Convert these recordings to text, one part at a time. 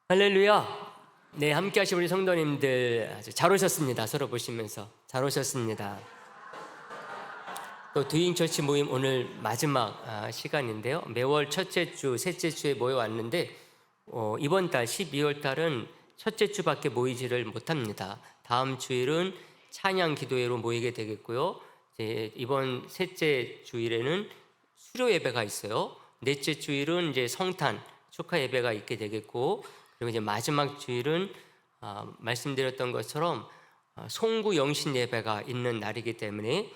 할렐루야. 네, 함께 하신 우리 성도님들 아주 잘 오셨습니다. 서로 보시면서 잘 오셨습니다. 또 두잉처치 모임 오늘 마지막 시간인데요. 매월 첫째 주, 셋째 주에 모여왔는데 이번 달 12월 달은 첫째 주밖에 모이지를 못합니다. 다음 주일은 찬양 기도회로 모이게 되겠고요. 이제 이번 셋째 주일에는 수료 예배가 있어요. 넷째 주일은 이제 성탄 축하 예배가 있게 되겠고, 그리고 이제 마지막 주일은 말씀드렸던 것처럼 송구 영신 예배가 있는 날이기 때문에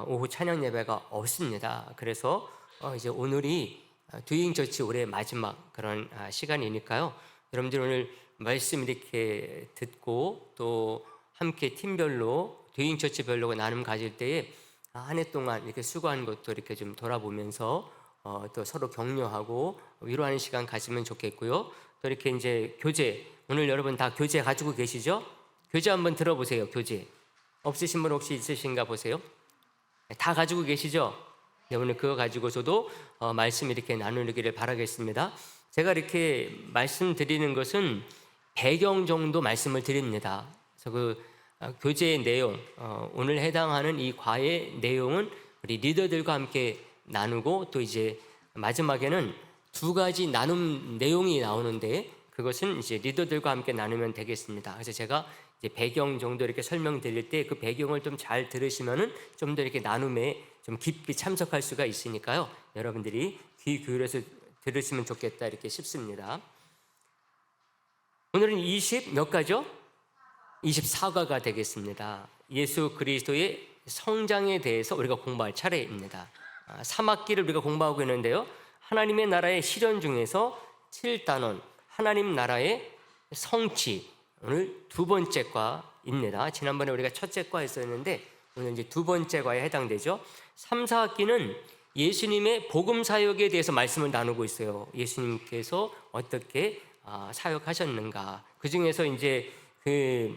오후 찬양 예배가 없습니다. 그래서 이제 오늘이 두잉처치 올해 마지막 그런 시간이니까요. 여러분들 오늘 말씀 이렇게 듣고 또 함께 팀별로 두잉처치별로 나눔 가질 때에 한 해 동안 이렇게 수고한 것도 이렇게 좀 돌아보면서 또 서로 격려하고 위로하는 시간 가지면 좋겠고요. 또 이렇게 이제 교재, 오늘 여러분 다 교재 가지고 계시죠? 교재 한번 들어보세요. 교재 없으신 분 혹시 있으신가 보세요. 다 가지고 계시죠? 네, 오늘 그거 가지고서도 말씀 이렇게 나누기를 바라겠습니다. 제가 이렇게 말씀드리는 것은 배경 정도 말씀을 드립니다. 그래서 그 교재의 내용, 오늘 해당하는 이 과의 내용은 우리 리더들과 함께 나누고, 또 이제 마지막에는 두 가지 나눔 내용이 나오는데 그것은 이제 리더들과 함께 나누면 되겠습니다. 그래서 제가 이제 배경 정도 이렇게 설명드릴 때 그 배경을 좀 잘 들으시면은 좀 더 이렇게 나눔에 좀 깊이 참석할 수가 있으니까요. 여러분들이 귀 기울여서 들으시면 좋겠다 이렇게 싶습니다. 오늘은 20 몇 가죠? 24과가 되겠습니다. 예수 그리스도의 성장에 대해서 우리가 공부할 차례입니다. 3학기를 우리가 공부하고 있는데요. 하나님의 나라의 실현 중에서 7단원 하나님 나라의 성취, 오늘 두 번째 과입니다. 지난번에 우리가 첫째 과 했었는데 오늘 이제 두 번째 과에 해당되죠. 3, 4학기는 예수님의 복음 사역에 대해서 말씀을 나누고 있어요. 예수님께서 어떻게 사역하셨는가. 그 중에서 이제 그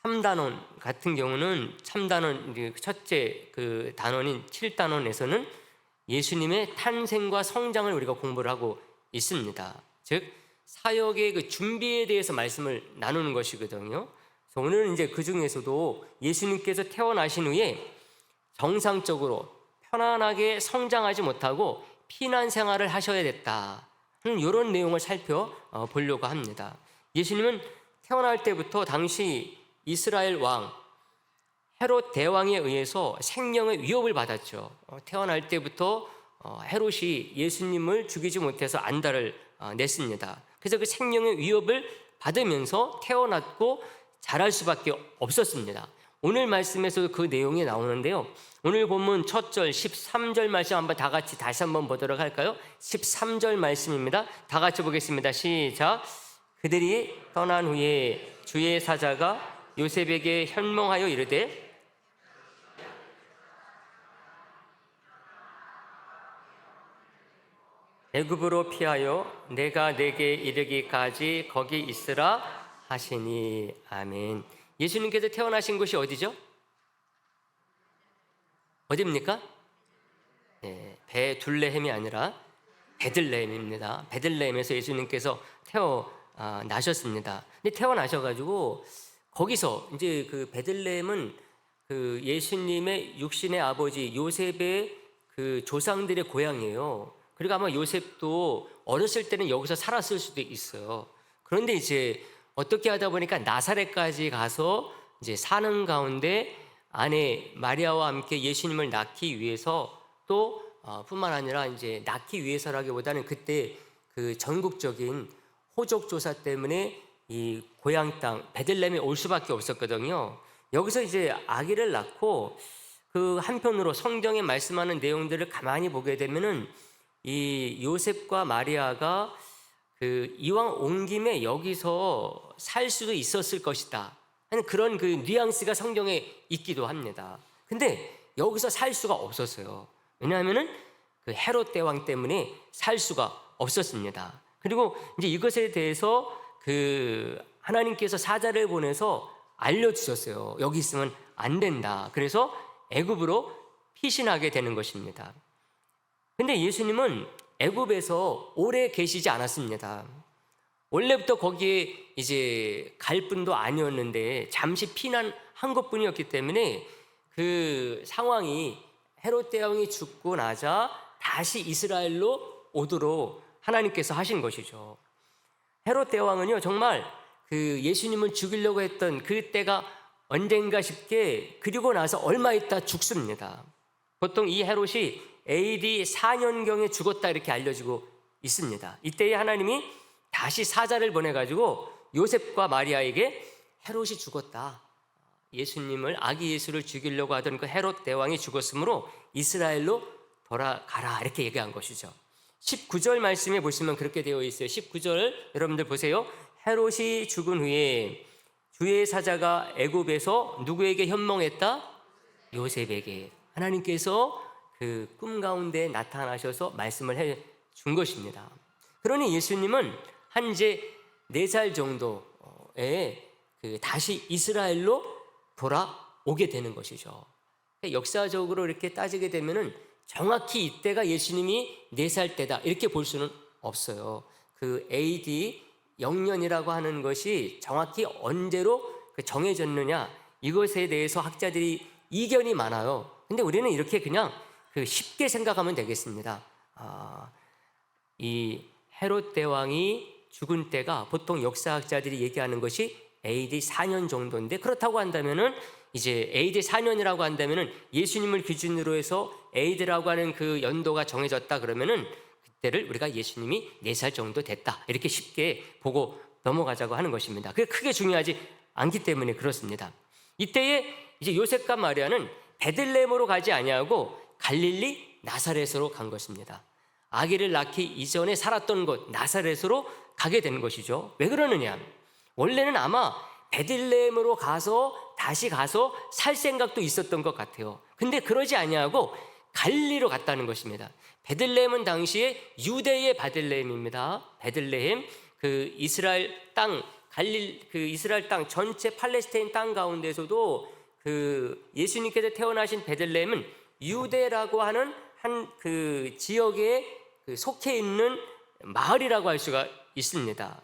3단원 같은 경우는 3단원 첫째 그 단원인 7단원에서는 예수님의 탄생과 성장을 우리가 공부를 하고 있습니다. 즉 사역의 그 준비에 대해서 말씀을 나누는 것이거든요. 그래서 오늘은 이제 그 중에서도 예수님께서 태어나신 후에 정상적으로 편안하게 성장하지 못하고 피난 생활을 하셔야 됐다 하는 이런 내용을 살펴보려고 합니다. 예수님은 태어날 때부터 당시 이스라엘 왕 헤롯 대왕에 의해서 생명의 위협을 받았죠. 태어날 때부터 헤롯이 예수님을 죽이지 못해서 안달을 냈습니다. 그래서 그 생명의 위협을 받으면서 태어났고 자랄 수밖에 없었습니다. 오늘 말씀에서도 그 내용이 나오는데요. 오늘 본문 첫 절 13절 말씀 한번 다 같이 다시 한번 보도록 할까요? 13절 말씀입니다. 다 같이 보겠습니다. 시작. 그들이 떠난 후에 주의 사자가 요셉에게 현몽하여 이르되 애굽으로 피하여 내가 내게 이르기까지 거기 있으라 하시니. 아멘. 예수님께서 태어나신 곳이 어디죠? 어디입니까? 네, 베둘레헴이 아니라 베들레헴입니다. 베들레헴에서 예수님께서 태어나셨습니다. 근데 태어나셔가지고 거기서 이제 그 베들레헴은 그 예수님의 육신의 아버지 요셉의 그 조상들의 고향이에요. 그리고 아마 요셉도 어렸을 때는 여기서 살았을 수도 있어요. 그런데 이제 어떻게 하다 보니까 나사렛까지 가서 이제 사는 가운데 아내 마리아와 함께 예수님을 낳기 위해서 또 뿐만 아니라 이제 낳기 위해서라기보다는 그때 그 전국적인 호적 조사 때문에 이 고향 땅 베들레헴에 올 수밖에 없었거든요. 여기서 이제 아기를 낳고 그 한편으로 성경에 말씀하는 내용들을 가만히 보게 되면은 이 요셉과 마리아가 그 이왕 온 김에 여기서 살 수도 있었을 것이다 하는 그런 그 뉘앙스가 성경에 있기도 합니다. 근데 여기서 살 수가 없었어요. 왜냐하면은 그 헤롯 대왕 때문에 살 수가 없었습니다. 그리고 이제 이것에 대해서 그 하나님께서 사자를 보내서 알려주셨어요. 여기 있으면 안 된다. 그래서 애굽으로 피신하게 되는 것입니다. 근데 예수님은 애굽에서 오래 계시지 않았습니다. 원래부터 거기에 이제 갈 뿐도 아니었는데 잠시 피난한 것뿐이었기 때문에 그 상황이 헤롯 대왕이 죽고 나자 다시 이스라엘로 오도록 하나님께서 하신 것이죠. 헤롯 대왕은요, 정말 그 예수님을 죽이려고 했던 그 때가 언젠가 싶게, 그리고 나서 얼마 있다 죽습니다. 보통 이 헤롯이 AD 4년경에 죽었다 이렇게 알려지고 있습니다. 이때에 하나님이 다시 사자를 보내가지고 요셉과 마리아에게 헤롯이 죽었다, 예수님을, 아기 예수를 죽이려고 하던 그 헤롯 대왕이 죽었으므로 이스라엘로 돌아가라 이렇게 얘기한 것이죠. 19절 말씀에 보시면 그렇게 되어 있어요. 19절 여러분들 보세요. 헤롯이 죽은 후에 주의 사자가 애굽에서 누구에게 현몽했다? 요셉에게. 하나님께서 그 꿈 가운데 나타나셔서 말씀을 해 준 것입니다. 그러니 예수님은 한 이제 4살 정도에 다시 이스라엘로 돌아오게 되는 것이죠. 역사적으로 이렇게 따지게 되면은 정확히 이때가 예수님이 4살 때다 이렇게 볼 수는 없어요. 그 AD 0년이라고 하는 것이 정확히 언제로 정해졌느냐, 이것에 대해서 학자들이 이견이 많아요. 근데 우리는 이렇게 그냥 쉽게 생각하면 되겠습니다. 이 헤롯 대왕이 죽은 때가 보통 역사학자들이 얘기하는 것이 AD 4년 정도인데, 그렇다고 한다면은 이제 AD 4년이라고 한다면은 예수님을 기준으로 해서 AD라고 하는 그 연도가 정해졌다 그러면은 그때를 우리가 예수님이 4살 정도 됐다 이렇게 쉽게 보고 넘어가자고 하는 것입니다. 그게 크게 중요하지 않기 때문에 그렇습니다. 이때에 이제 요셉과 마리아는 베들레헴으로 가지 아니하고 갈릴리 나사렛으로 간 것입니다. 아기를 낳기 이전에 살았던 곳 나사렛으로 가게 된 것이죠. 왜 그러느냐? 원래는 아마 베들레헴으로 가서 다시 가서 살 생각도 있었던 것 같아요. 근데 그러지 아니하고 갈릴리로 갔다는 것입니다. 베들레헴은 당시에 유대의 베들레헴입니다. 베들레헴, 그 이스라엘 땅, 그 이스라엘 땅 전체 팔레스타인 땅 가운데서도 그 예수님께서 태어나신 베들레헴은 유대라고 하는 한 그 지역에 속해 있는 마을이라고 할 수가 있습니다.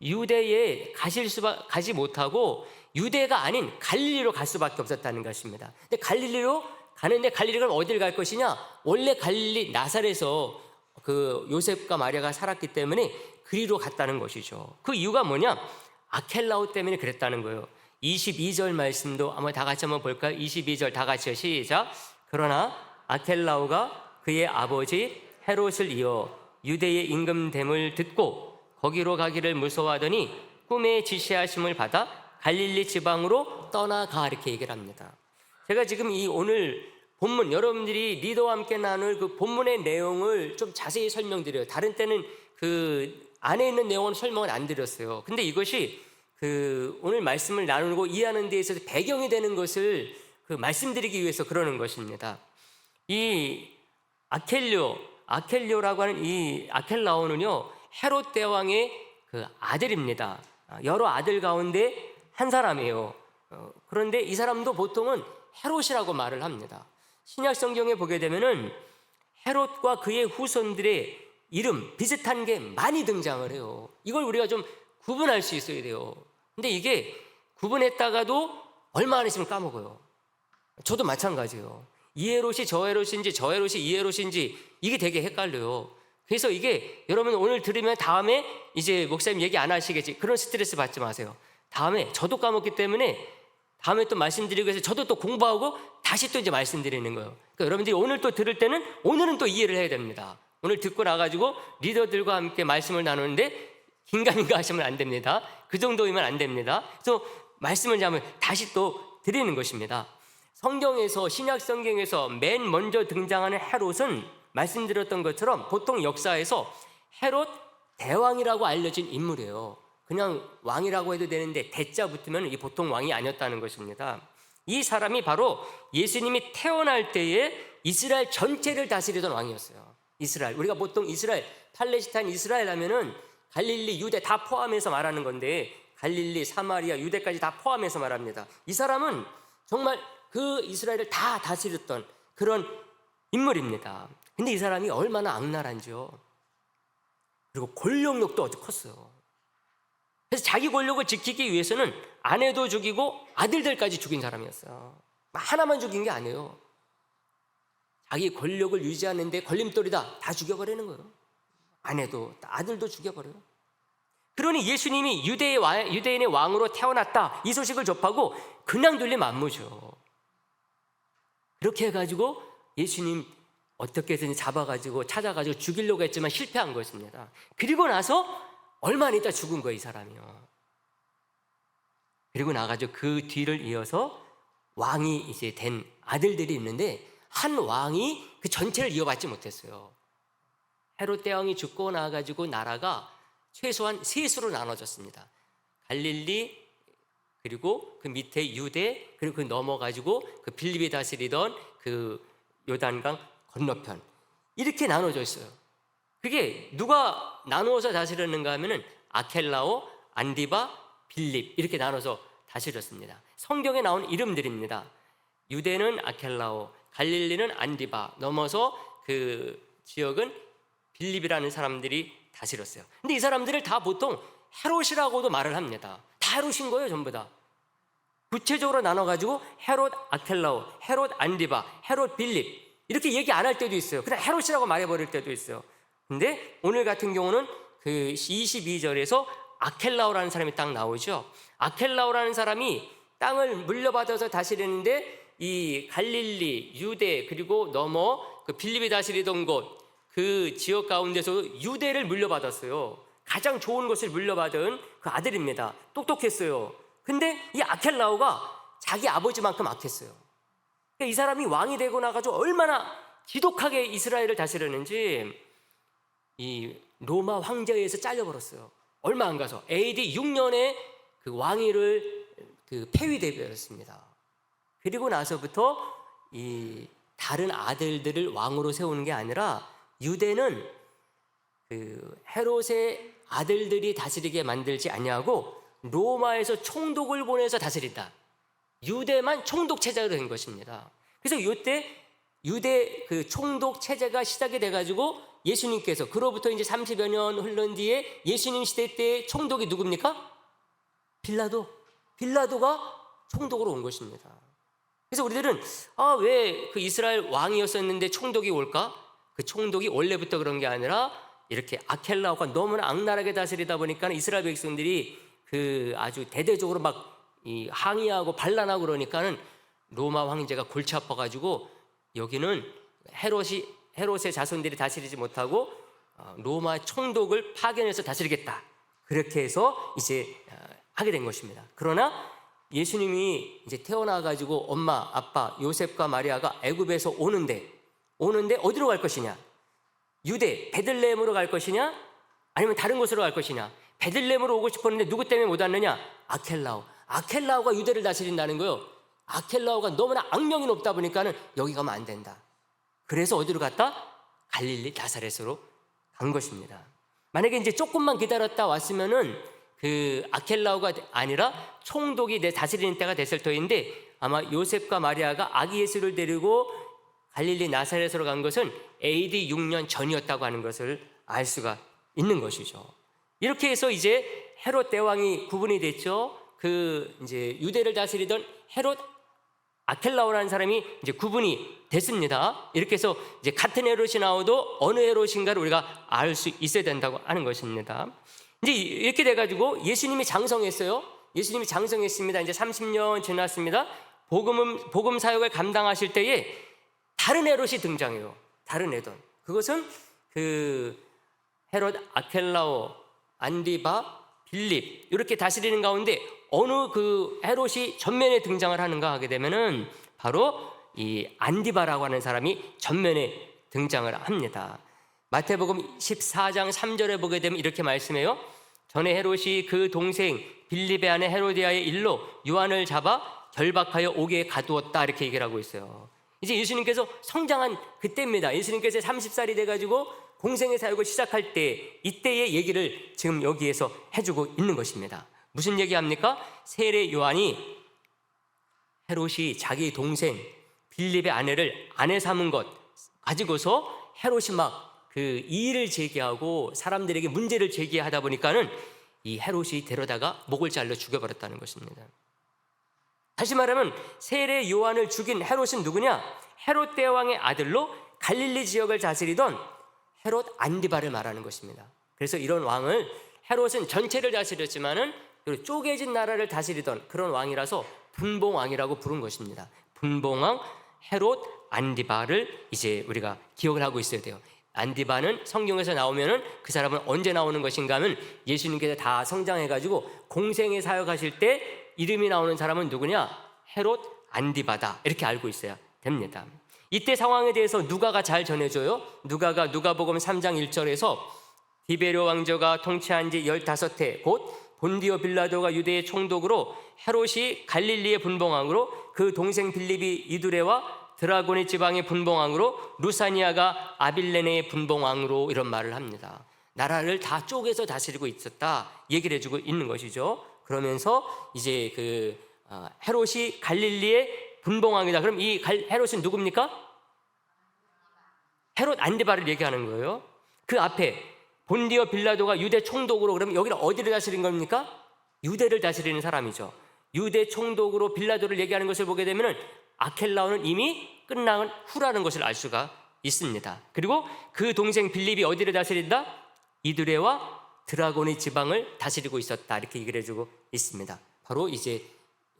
유대에 가지 못하고 유대가 아닌 갈릴리로 갈 수밖에 없었다는 것입니다. 근데 갈릴리로 가는데 갈릴리가 어딜 갈 것이냐? 원래 갈릴리 나사렛에서 그 요셉과 마리아가 살았기 때문에 그리로 갔다는 것이죠. 그 이유가 뭐냐? 아켈라오 때문에 그랬다는 거예요. 22절 말씀도 한번 다 같이 한번 볼까요? 22절 다 같이요. 시작. 그러나 아켈라오가 그의 아버지 헤롯을 이어 유대의 임금됨을 듣고 거기로 가기를 무서워하더니 꿈에 지시하심을 받아 갈릴리 지방으로 떠나가 이렇게 얘기를 합니다. 제가 지금 이 오늘 본문, 여러분들이 리더와 함께 나눌 그 본문의 내용을 좀 자세히 설명드려요. 다른 때는 그 안에 있는 내용은 설명을 안 드렸어요. 근데 이것이 그 오늘 말씀을 나누고 이해하는 데 있어서 배경이 되는 것을 말씀드리기 위해서 그러는 것입니다. 이 아켈료라고 하는 이 아켈라오는요, 헤롯 대왕의 그 아들입니다. 여러 아들 가운데 한 사람이에요. 그런데 이 사람도 보통은 헤롯이라고 말을 합니다. 신약 성경에 보게 되면은 헤롯과 그의 후손들의 이름 비슷한 게 많이 등장을 해요. 이걸 우리가 좀 구분할 수 있어야 돼요. 근데 이게 구분했다가도 얼마 안 있으면 까먹어요. 저도 마찬가지예요. 이 헤롯이 저 헤롯인지 저 헤롯이 이 헤롯인지 이게 되게 헷갈려요. 그래서 이게 여러분 오늘 들으면 다음에 이제 목사님 얘기 안 하시겠지, 그런 스트레스 받지 마세요. 다음에 저도 까먹기 때문에 다음에 또 말씀드리고 해서 저도 또 공부하고 다시 또 이제 말씀드리는 거예요. 그러니까 여러분들이 오늘 또 들을 때는 오늘은 또 이해를 해야 됩니다. 오늘 듣고 나가지고 리더들과 함께 말씀을 나누는데 긴가민가 하시면 안 됩니다. 그 정도이면 안 됩니다. 그래서 말씀을 다시 또 드리는 것입니다. 성경에서, 신약 성경에서 맨 먼저 등장하는 헤롯은 말씀드렸던 것처럼 보통 역사에서 헤롯 대왕이라고 알려진 인물이에요. 그냥 왕이라고 해도 되는데 대자 붙으면 이게 보통 왕이 아니었다는 것입니다. 이 사람이 바로 예수님이 태어날 때에 이스라엘 전체를 다스리던 왕이었어요. 이스라엘, 우리가 보통 이스라엘, 팔레스타인 이스라엘 하면은 갈릴리, 유대 다 포함해서 말하는 건데 갈릴리, 사마리아, 유대까지 다 포함해서 말합니다. 이 사람은 정말 그 이스라엘을 다 다스렸던 그런 인물입니다. 근데 이 사람이 얼마나 악랄한지요. 그리고 권력욕도 아주 컸어요. 그래서 자기 권력을 지키기 위해서는 아내도 죽이고 아들들까지 죽인 사람이었어요. 하나만 죽인 게 아니에요. 자기 권력을 유지하는데 걸림돌이다 다 죽여버리는 거예요. 아내도 아들도 죽여버려요. 그러니 예수님이 유대인의 왕으로 태어났다 이 소식을 접하고 그냥 둘린 만무죠. 그렇게 해가지고 예수님 어떻게든 잡아가지고 찾아가지고 죽이려고 했지만 실패한 것입니다. 그리고 나서 얼마 있다 죽은 거예요, 이 사람이요. 그리고 나가지고 그 뒤를 이어서 왕이 이제 된 아들들이 있는데 한 왕이 그 전체를 이어받지 못했어요. 헤롯 대왕이 죽고 나가지고 나라가 최소한 셋으로 나눠졌습니다. 갈릴리, 그리고 그 밑에 유대, 그리고 그 넘어가지고 그 빌립이 다스리던 그 요단강 건너편, 이렇게 나눠져 있어요. 그게 누가 나누어서 다스렸는가 하면은 아켈라오, 안디바, 빌립 이렇게 나눠서 다스렸습니다. 성경에 나온 이름들입니다. 유대는 아켈라오, 갈릴리는 안디바, 넘어서 그 지역은 빌립이라는 사람들이 다스렸어요. 근데 이 사람들을 다 보통 헤롯이라고도 말을 합니다. 다 헤롯인 거예요, 전부 다. 구체적으로 나눠가지고 헤롯 아켈라오, 헤롯 안디바, 헤롯 빌립 이렇게 얘기 안 할 때도 있어요. 그냥 헤롯이라고 말해버릴 때도 있어요. 근데 오늘 같은 경우는 그 22절에서 아켈라오라는 사람이 딱 나오죠. 아켈라오라는 사람이 땅을 물려받아서 다스리는데 이 갈릴리, 유대, 그리고 넘어 그 빌립이 다스리던 곳, 그 지역 가운데서 유대를 물려받았어요. 가장 좋은 것을 물려받은 그 아들입니다. 똑똑했어요. 근데 이 아켈라오가 자기 아버지만큼 악했어요. 그러니까 이 사람이 왕이 되고 나가지고 얼마나 지독하게 이스라엘을 다스렸는지 이 로마 황제에 의해서 잘려버렸어요. 얼마 안 가서 AD 6년에 그 왕위를 그 폐위되었습니다. 그리고 나서부터 이 다른 아들들을 왕으로 세우는 게 아니라 유대는 그 헤롯의 아들들이 다스리게 만들지 아니하고 로마에서 총독을 보내서 다스린다. 유대만 총독 체제로 된 것입니다. 그래서 이때 유대 그 총독 체제가 시작이 돼가지고 예수님께서 그로부터 이제 30여 년 흐른 뒤에 예수님 시대 때 총독이 누굽니까? 빌라도가 총독으로 온 것입니다. 그래서 우리들은 왜 그 이스라엘 왕이었었는데 총독이 올까? 그 총독이 원래부터 그런 게 아니라 이렇게 아켈라오가 너무나 악랄하게 다스리다 보니까 이스라엘 백성들이 그 아주 대대적으로 막 이 항의하고 반란하고 그러니까는 로마 황제가 골치 아파가지고 여기는 헤롯의 자손들이 다스리지 못하고 로마 총독을 파견해서 다스리겠다. 그렇게 해서 이제 하게 된 것입니다. 그러나 예수님이 이제 태어나가지고 엄마, 아빠, 요셉과 마리아가 애굽에서 오는데 어디로 갈 것이냐? 유대, 베들레헴으로 갈 것이냐? 아니면 다른 곳으로 갈 것이냐? 베들레헴으로 오고 싶었는데 누구 때문에 못 왔느냐? 아켈라오가 유대를 다스린다는 거예요. 아켈라오가 너무나 악명이 높다 보니까는 여기 가면 안 된다. 그래서 어디로 갔다? 갈릴리 나사렛으로 간 것입니다. 만약에 이제 조금만 기다렸다 왔으면은 그 아켈라오가 아니라 총독이 다스리는 때가 됐을 터인데 아마 요셉과 마리아가 아기 예수를 데리고 갈릴리 나사렛으로 간 것은 AD 6년 전이었다고 하는 것을 알 수가 있는 것이죠. 이렇게 해서 이제 헤롯 대왕이 구분이 됐죠. 그 이제 유대를 다스리던 헤롯 아켈라오라는 사람이 이제 구분이 됐습니다. 이렇게 해서 이제 같은 헤롯이 나와도 어느 헤롯인가를 우리가 알 수 있어야 된다고 하는 것입니다. 이제 이렇게 돼가지고 예수님이 장성했어요. 예수님이 장성했습니다. 이제 30년 지났습니다. 복음 사역을 감당하실 때에 다른 헤롯이 등장해요. 다른 헤롯. 그것은 그 헤롯 아켈라오, 안디바, 빌립 이렇게 다스리는 가운데 어느 그 헤롯이 전면에 등장을 하는가 하게 되면은 바로 이 안디바라고 하는 사람이 전면에 등장을 합니다. 마태복음 14장 3절에 보게 되면 이렇게 말씀해요. 전에 헤롯이 그 동생 빌립의 아내 헤로디아의 일로 요한을 잡아 결박하여 옥에 가두었다 이렇게 얘기를 하고 있어요. 이제 예수님께서 성장한 그때입니다. 예수님께서 30살이 돼가지고 공생의 사역을 시작할 때 이때의 얘기를 지금 여기에서 해주고 있는 것입니다. 무슨 얘기합니까? 세례 요한이 헤롯이 자기 동생 빌립의 아내를 아내 삼은 것 가지고서 헤롯이 막 그 이의를 제기하고 사람들에게 문제를 제기하다 보니까는 이 헤롯이 데려다가 목을 잘라 죽여버렸다는 것입니다. 다시 말하면 세례 요한을 죽인 헤롯은 누구냐? 헤롯 대왕의 아들로 갈릴리 지역을 다스리던 헤롯 안디바를 말하는 것입니다. 그래서 이런 왕을, 헤롯은 전체를 다스렸지만은 쪼개진 나라를 다스리던 그런 왕이라서 분봉왕이라고 부른 것입니다. 분봉왕 헤롯 안디바를 이제 우리가 기억을 하고 있어야 돼요. 안디바는 성경에서 나오면은 그 사람은 언제 나오는 것인가 하면 예수님께서 다 성장해가지고 공생에 사역하실 때 이름이 나오는 사람은 누구냐? 헤롯 안디바다, 이렇게 알고 있어야 됩니다. 이때 상황에 대해서 누가가 잘 전해줘요. 누가복음 3장 1절에서 디베료 왕조가 통치한 지 15해 곧 본디오 빌라도가 유대의 총독으로 헤롯이 갈릴리의 분봉왕으로 그 동생 빌립이 이두레와 드라고니 지방의 분봉왕으로 루사니아가 아빌레네의 분봉왕으로 이런 말을 합니다. 나라를 다 쪼개서 다스리고 있었다 얘기를 해주고 있는 것이죠. 그러면서 이제 헤롯이 갈릴리의 분봉왕이다. 그럼 이 헤롯은 누굽니까? 헤롯 안디바를 얘기하는 거예요. 그 앞에 본디오 빌라도가 유대 총독으로, 그러면 여기는 어디를 다스린 겁니까? 유대를 다스리는 사람이죠. 유대 총독으로 빌라도를 얘기하는 것을 보게 되면 아켈라오는 이미 끝난 후라는 것을 알 수가 있습니다. 그리고 그 동생 빌립이 어디를 다스린다? 이두레와 드라고니 지방을 다스리고 있었다, 이렇게 얘기를 해주고 있습니다. 바로 이제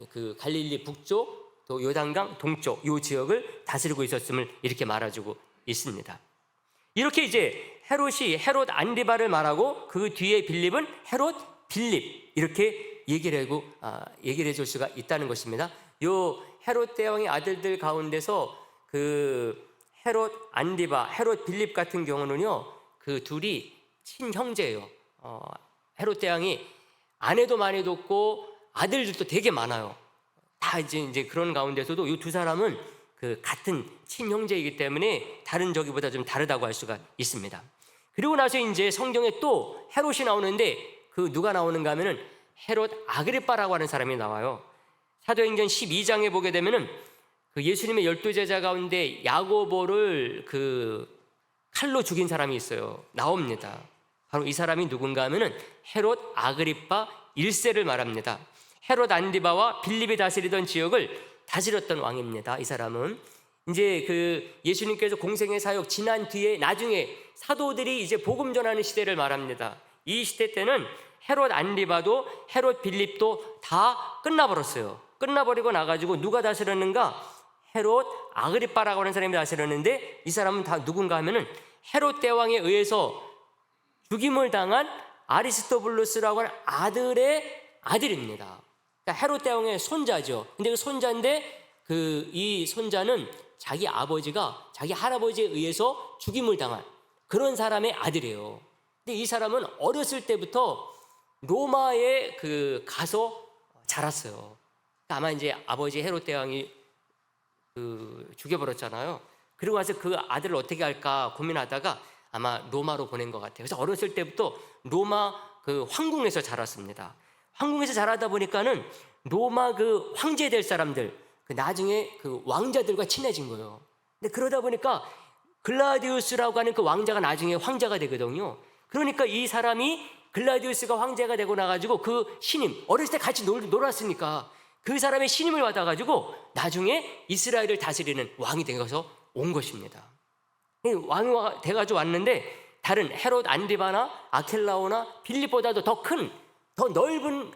그 갈릴리 북쪽 또 요단강 동쪽 이 지역을 다스리고 있었음을 이렇게 말해주고 있습니다. 이렇게 이제 헤롯이 헤롯 안디바를 말하고 그 뒤에 빌립은 헤롯 빌립, 이렇게 얘기를 해줄 수가 있다는 것입니다. 요 헤롯 대왕의 아들들 가운데서 그 헤롯 안디바, 헤롯 빌립 같은 경우는요, 그 둘이 친형제예요. 헤롯 대왕이 아내도 많이 뒀고 아들들도 되게 많아요. 다 이제 그런 가운데서도 이 두 사람은 그 같은 친형제이기 때문에 다른 저기보다 좀 다르다고 할 수가 있습니다. 그리고 나서 이제 성경에 또 헤롯이 나오는데 그 누가 나오는가 하면은 헤롯 아그리빠라고 하는 사람이 나와요. 사도행전 12장에 보게 되면은 그 예수님의 12제자 가운데 야고보를 그 칼로 죽인 사람이 있어요. 나옵니다. 바로 이 사람이 누군가 하면은 헤롯 아그리빠 1세를 말합니다. 헤롯 안디바와 빌립이 다스리던 지역을 다스렸던 왕입니다. 이 사람은 이제 그 예수님께서 공생의 사역 지난 뒤에 나중에 사도들이 이제 복음 전하는 시대를 말합니다. 이 시대 때는 헤롯 안디바도 헤롯 빌립도 다 끝나버렸어요. 끝나버리고 나가지고 누가 다스렸는가? 헤롯 아그리빠라고 하는 사람이 다스렸는데 이 사람은 다 누군가 하면은 헤롯 대왕에 의해서 죽임을 당한 아리스토블루스라고 하는 아들의 아들입니다. 그러니까 헤롯 대왕의 손자죠. 근데 그 손자인데 이 손자는 자기 아버지가 자기 할아버지에 의해서 죽임을 당한 그런 사람의 아들이에요. 근데 이 사람은 어렸을 때부터 로마에 가서 자랐어요. 그러니까 아마 이제 아버지 헤롯 대왕이 죽여버렸잖아요. 그리고 나서 그 아들을 어떻게 할까 고민하다가 아마 로마로 보낸 것 같아요. 그래서 어렸을 때부터 로마 황궁에서 자랐습니다. 황궁에서 자라다 보니까는 로마 황제 될 사람들, 나중에 왕자들과 친해진 거예요. 근데 그러다 보니까 글라디우스라고 하는 그 왕자가 나중에 황자가 되거든요. 그러니까 이 사람이 글라디우스가 황제가 되고 나가지고 그 신임, 어렸을 때 같이 놀았으니까 그 사람의 신임을 받아가지고 나중에 이스라엘을 다스리는 왕이 되어서 온 것입니다. 왕이 돼가지고 왔는데 다른 헤롯 안디바나 아켈라오나 빌립보다도 더 넓은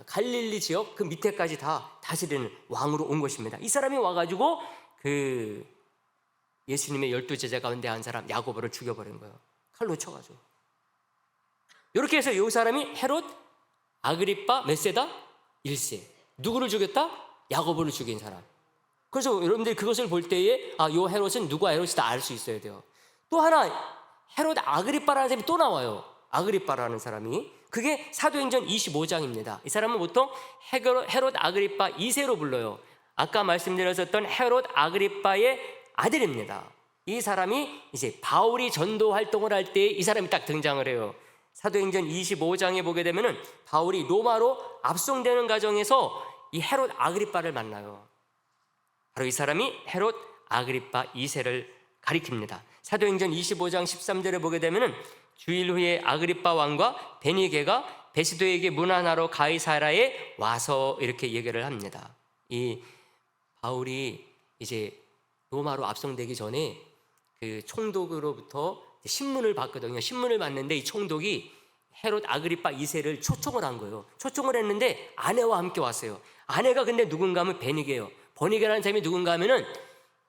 갈릴리 지역 그 밑에까지 다 다스리는 왕으로 온 것입니다. 이 사람이 와가지고 예수님의 12제자 가운데 한 사람 야고보를 죽여버린 거예요. 칼로 쳐가지고. 이렇게 해서 이 사람이 헤롯 아그리빠 몇 세다? 1세. 누구를 죽였다? 야고보를 죽인 사람. 그래서 여러분들이 그것을 볼 때에 요 헤롯은 누가 헤롯이다 알 수 있어야 돼요. 또 하나 헤롯 아그리빠라는 사람이 또 나와요. 아그리빠라는 사람이. 그게 사도행전 25장입니다. 이 사람은 보통 헤롯 아그리빠 2세로 불러요. 아까 말씀드렸었던 헤롯 아그리빠의 아들입니다. 이 사람이 이제 바울이 전도 활동을 할 때 이 사람이 딱 등장을 해요. 사도행전 25장에 보게 되면은 바울이 로마로 압송되는 과정에서 이 헤롯 아그리빠를 만나요. 바로 이 사람이 헤롯 아그리빠 2세를 가리킵니다. 사도행전 25장 13절에 보게 되면은 주일 후에 아그리빠 왕과 베니게가 베스도에게 문안하러 가이사라에 와서 이렇게 얘기를 합니다. 이 바울이 이제 로마로 압송되기 전에 그 총독으로부터 신문을 받거든요. 신문을 받는데 이 총독이 헤롯 아그리빠 2세를 초청을 한 거예요. 초청을 했는데 아내와 함께 왔어요. 아내가 근데 누군가 하면 베니게예요. 베니게라는 사람이 누군가 하면은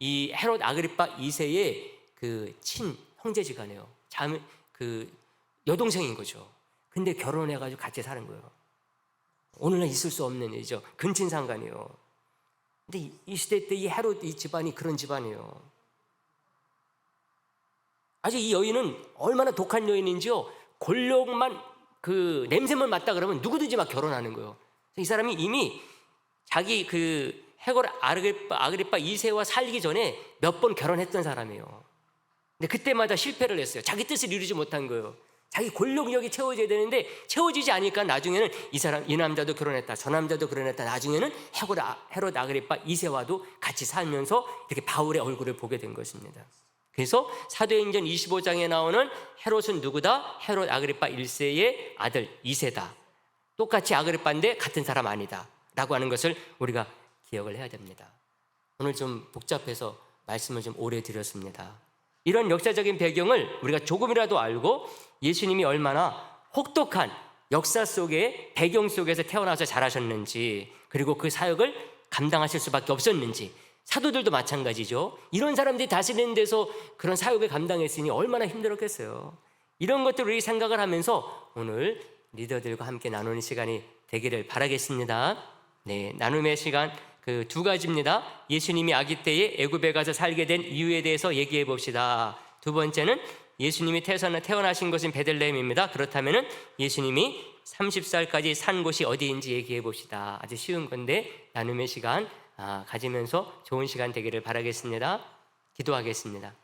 이 헤롯 아그리빠 2세의 그 친 형제지간이에요. 그 여동생인 거죠. 근데 결혼해가지고 같이 사는 거예요. 오늘날 있을 수 없는 일이죠. 근친상간이에요. 근데 이 시대 때 이 헤롯 이 집안이 그런 집안이에요. 아주 이 여인은 얼마나 독한 여인인지요. 권력만 그 냄새만 맡다 그러면 누구든지 막 결혼하는 거예요. 이 사람이 이미 자기 그 헤롯 아그리빠 2세와 살기 전에 몇 번 결혼했던 사람이에요. 근데 그때마다 실패를 했어요. 자기 뜻을 이루지 못한 거예요. 자기 권력력이 채워져야 되는데 채워지지 않으니까 나중에는 이 남자도 결혼했다, 저 남자도 결혼했다. 나중에는 헤롯 아그리빠 2세와도 같이 살면서 이렇게 바울의 얼굴을 보게 된 것입니다. 그래서 사도행전 25장에 나오는 헤롯은 누구다? 헤롯 아그리빠 1세의 아들 2세다. 똑같이 아그리빠인데 같은 사람 아니다 라고 하는 것을 우리가 기억을 해야 됩니다. 오늘 좀 복잡해서 말씀을 좀 오래 드렸습니다. 이런 역사적인 배경을 우리가 조금이라도 알고 예수님이 얼마나 혹독한 역사 속의 배경 속에서 태어나서 자라셨는지, 그리고 그 사역을 감당하실 수밖에 없었는지, 사도들도 마찬가지죠. 이런 사람들이 다스리는 데서 그런 사역을 감당했으니 얼마나 힘들었겠어요. 이런 것들을 우리 생각을 하면서 오늘 리더들과 함께 나누는 시간이 되기를 바라겠습니다. 네, 나눔의 시간 그 두 가지입니다. 예수님이 아기 때에 애굽에 가서 살게 된 이유에 대해서 얘기해 봅시다. 두 번째는 예수님이 태어나신 것은 베들레헴입니다. 그렇다면 예수님이 30살까지 산 곳이 어디인지 얘기해 봅시다. 아주 쉬운 건데 나눔의 시간 가지면서 좋은 시간 되기를 바라겠습니다. 기도하겠습니다.